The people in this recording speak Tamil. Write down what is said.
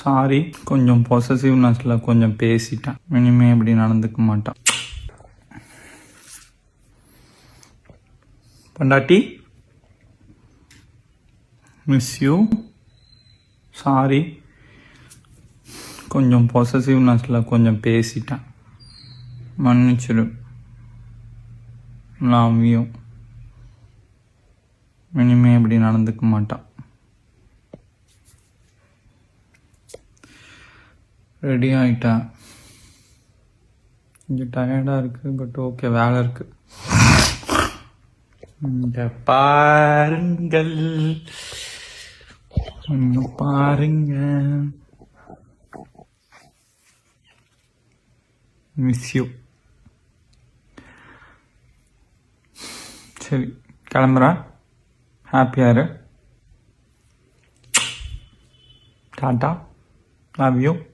சாரி, கொஞ்சம் பொசசிவ்னஸ்ல கொஞ்சம் பேசிட்டேன். இனிமே இப்படி நடந்துக்க மாட்டான். பொண்டாட்டி, மிஸ் யூ. சாரி, கொஞ்சம் பொசசிவ்னஸ்ல கொஞ்சம் பேசிட்டேன். மன்னிச்சிடு. Love you. இனிமே இப்படி நடந்துக்க மாட்டான். ரெடி ஆயிட்டேன். கொஞ்சம் டயர்டா இருக்கு, பட் ஓகே, வேலை இருக்கு. இங்க பாருங்கள், இங்க பாருங்க. Miss you. சரி, கிளம்புறேன். ஹாப்பியா இரு. டாட்டா. Love you.